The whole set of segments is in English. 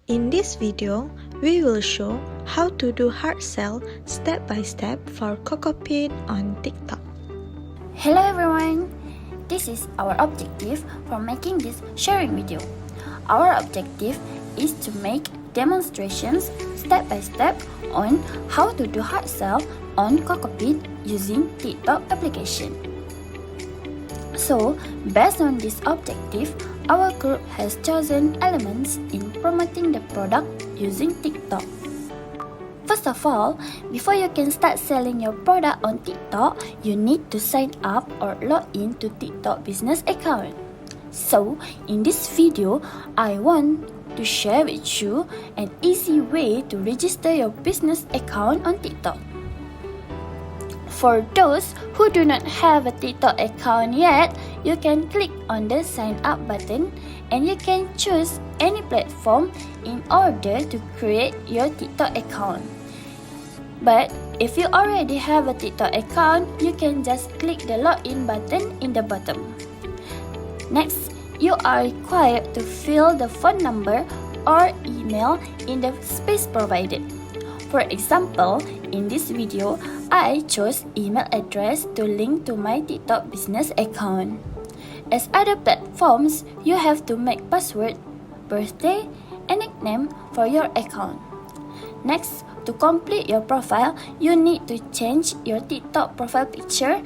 In this video, we will show how to do Hardsell step by step for Cocopeat on TikTok. Hello everyone! This is our objective for making this sharing video. Our objective is to make demonstrations step by step on how to do Hardsell on Cocopeat using TikTok application. So, based on this objective, our group has chosen elements in promoting the product using TikTok. First of all, before you can start selling your product on TikTok, you need to sign up or log in to TikTok business account. So, in this video, I want to share with you an easy way to register your business account on TikTok. For those who do not have a TikTok account yet, you can click on the sign up button and you can choose any platform in order to create your TikTok account. But if you already have a TikTok account, you can just click the login button in the bottom. Next, you are required to fill the phone number or email in the space provided. For example, in this video, I chose email address to link to my TikTok business account. As other platforms, you have to make password, birthday, and nickname for your account. Next, to complete your profile, you need to change your TikTok profile picture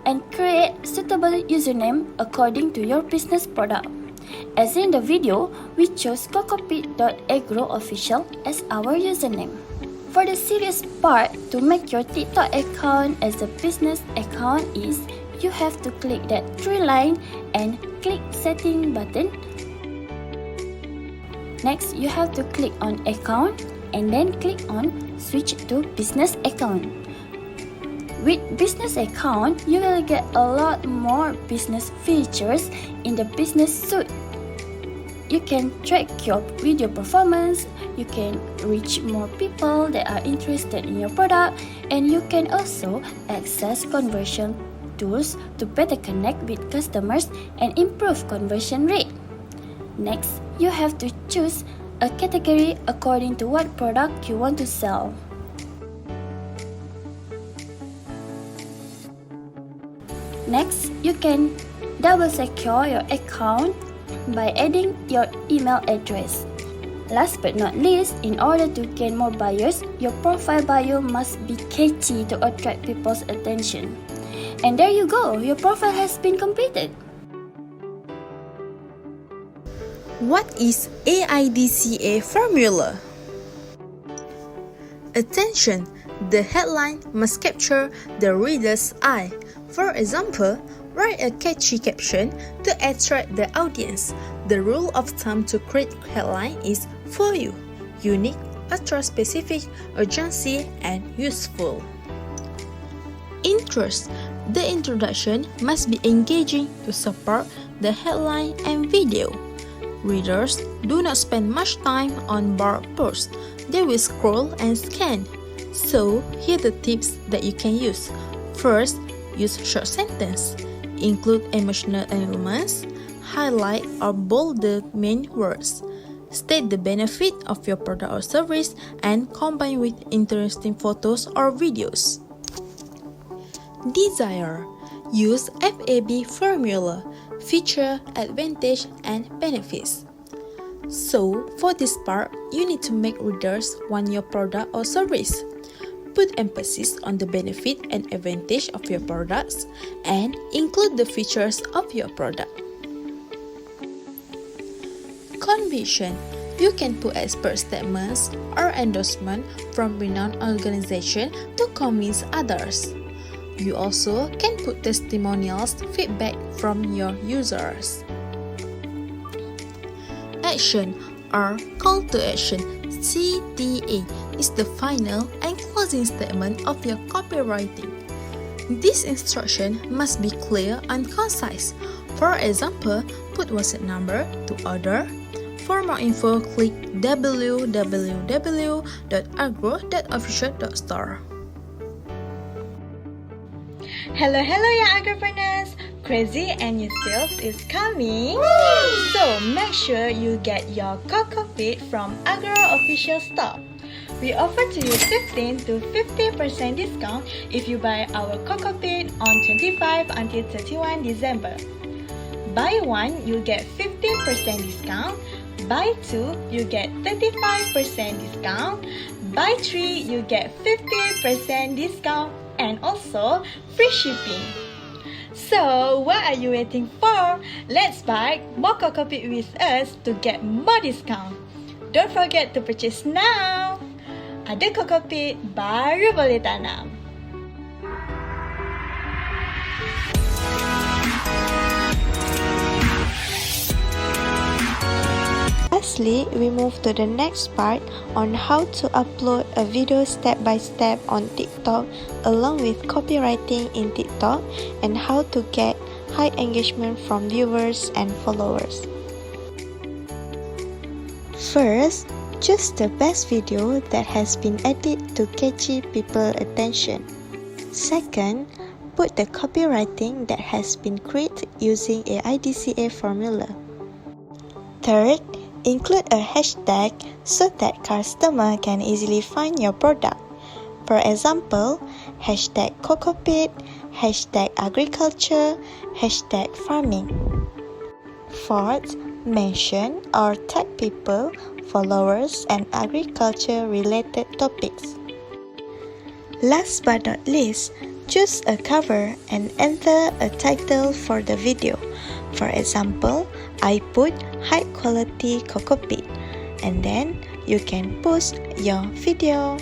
and create suitable username according to your business product. As in the video, we chose cocopeat.agroofficial as our username. For the serious part, to make your TikTok account as a business account is, you have to click that three line and click setting button. Next, you have to click on account and then click on switch to business account. With business account, you will get a lot more business features in the business suite. You can track your video performance, you can reach more people that are interested in your product, and you can also access conversion tools to better connect with customers and improve conversion rate. Next, you have to choose a category according to what product you want to sell. Next, you can double secure your account by adding your email address. Last but not least, in order to gain more buyers, your profile bio must be catchy to attract people's attention. And there you go, your profile has been completed. What is AIDCA formula? Attention! The headline must capture the reader's eye. For example, write a catchy caption to attract the audience. The rule of thumb to create headline is for you, unique, ultra-specific, urgency, and useful. Interest. The introduction must be engaging to support the headline and video. Readers do not spend much time on bar posts. They will scroll and scan. So, here are the tips that you can use. First, use short sentence. Include emotional elements. Highlight or bold the main words. State the benefit of your product or service and combine with interesting photos or videos. Desire. Use FAB formula. Feature, advantage, and benefits. So, for this part, you need to make readers want your product or service. Put emphasis on the benefit and advantage of your products and include the features of your product. Conviction. You can put expert statements or endorsement from renowned organizations to convince others. You also can put testimonials, feedback from your users. Action or call to action CTA is the final and closing statement of your copywriting. This instruction must be clear and concise. For example, put WhatsApp number to order. For more info, click www.agro.official.store. Hello young agripreneurs! Crazy and New Sales is coming. So make sure you get your Cocopeat from Agro official store. We offer to you 15 to 50% discount if you buy our Cocopeat on 25 until 31 December. Buy one, you get 15% discount. Buy two, you get 35% discount. Buy three, you get 50% discount and also free shipping. So what are you waiting for? Let's buy more Cocopeat with us to get more discount. Don't forget to purchase now. Ada Cocopeat, baru boleh tanam. Lastly, we move to the next part on how to upload a video step by step on TikTok along with copywriting in TikTok and how to get high engagement from viewers and followers. First, choose the best video that has been edited to catch people's attention. Second, put the copywriting that has been created using a IDCA formula. Third, include a hashtag so that customer can easily find your product. For example, hashtag Cocopeat, hashtag agriculture, hashtag farming. Fourth, mention or tag people, followers, and agriculture-related topics. Last but not least, choose a cover and enter a title for the video. For example, I put high quality Cocopeat and then you can post your video.